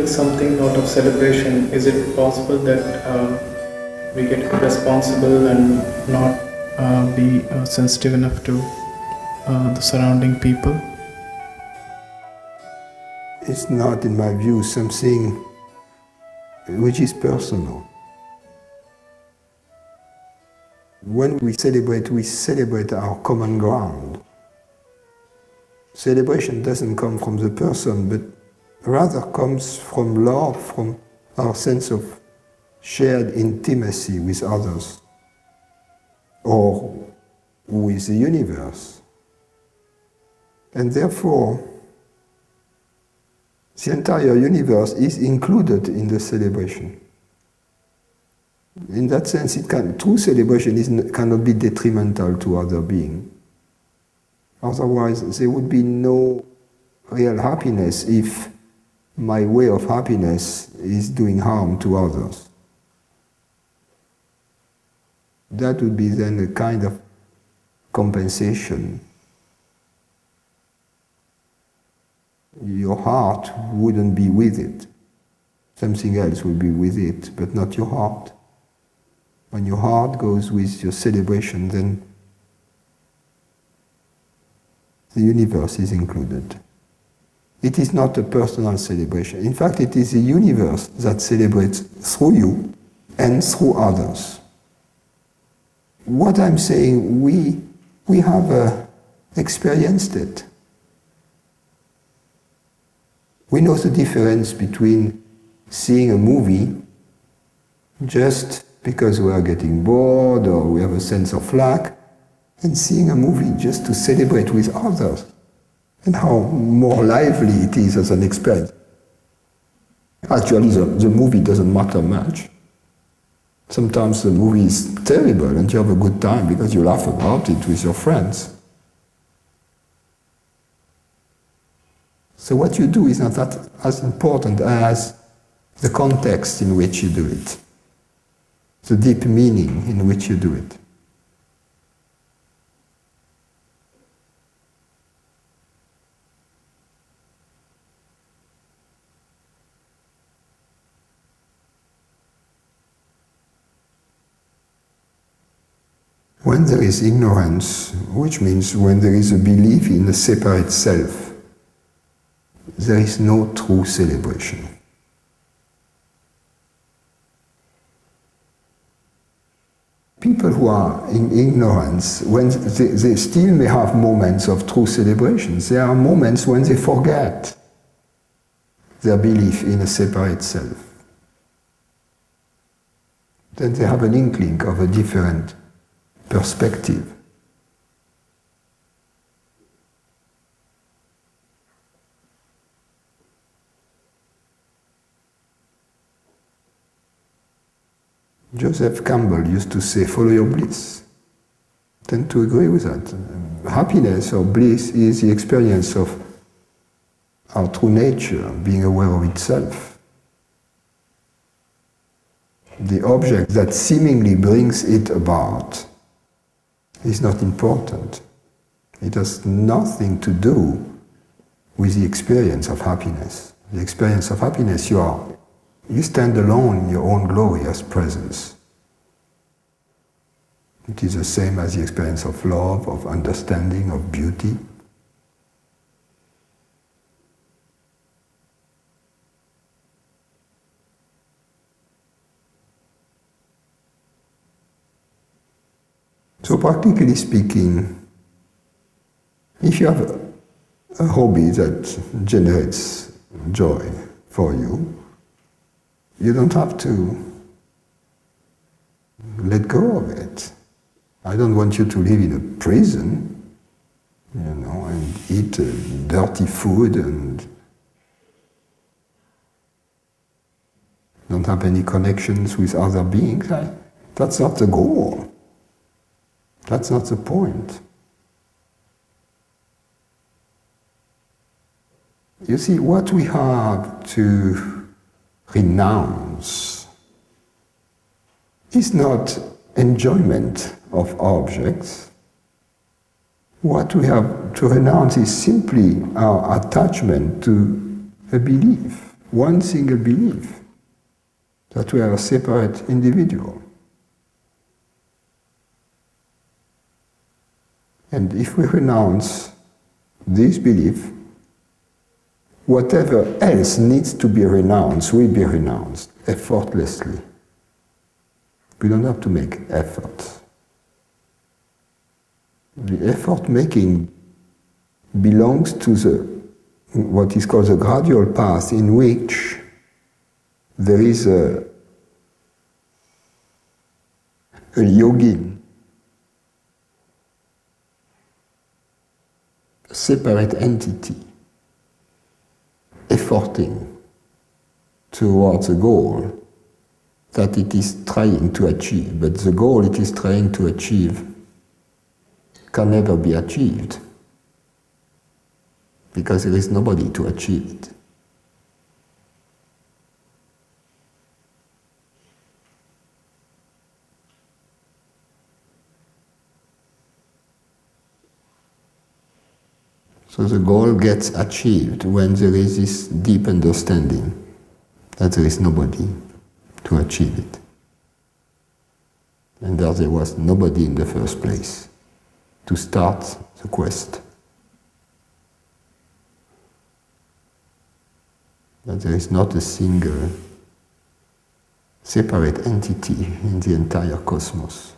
getting something out of celebration, is it possible that we get irresponsible and not be sensitive enough to the surrounding people? It's not, in my view, something which is personal. When we celebrate our common ground. Celebration doesn't come from the person, but rather comes from love, from our sense of shared intimacy with others, or with the universe. And therefore, the entire universe is included in the celebration. In that sense, true celebration cannot be detrimental to other beings. Otherwise, there would be no real happiness if my way of happiness is doing harm to others. That would be then a kind of compensation. Your heart wouldn't be with it. Something else will be with it, but not your heart. When your heart goes with your celebration, then the universe is included. It is not a personal celebration. In fact, it is the universe that celebrates through you and through others. What I'm saying, we have experienced it. We know the difference between seeing a movie just because we are getting bored or we have a sense of lack, and seeing a movie just to celebrate with others, and how more lively it is as an experience. Actually, the movie doesn't matter much. Sometimes the movie is terrible and you have a good time because you laugh about it with your friends. So what you do is not that as important as the context in which you do it, the deep meaning in which you do it. When there is ignorance, which means when there is a belief in a separate self, there is no true celebration. People who are in ignorance, when they still may have moments of true celebrations, there are moments when they forget their belief in a separate self. Then they have an inkling of a different perspective. Joseph Campbell used to say, follow your bliss. I tend to agree with that. Happiness or bliss is the experience of our true nature, being aware of itself. The object that seemingly brings it about is not important. It has nothing to do with the experience of happiness. The experience of happiness, you stand alone in your own glorious presence. It is the same as the experience of love, of understanding, of beauty. So practically speaking, if you have a hobby that generates joy for you, you don't have to let go of it. I don't want you to live in a prison, and eat dirty food and don't have any connections with other beings. That's not the goal. That's not the point. You see, what we have to renounce is not enjoyment of objects. What we have to renounce is simply our attachment to a belief, one single belief that we are a separate individual. And if we renounce this belief, whatever else needs to be renounced will be renounced effortlessly. We don't have to make effort. The effort making belongs to what is called the gradual path, in which there is a yogin, a separate entity, efforting towards a goal that it is trying to achieve, but the goal it is trying to achieve can never be achieved because there is nobody to achieve it. So the goal gets achieved when there is this deep understanding that there is nobody to achieve it. And that there was nobody in the first place to start the quest. That there is not a single separate entity in the entire cosmos.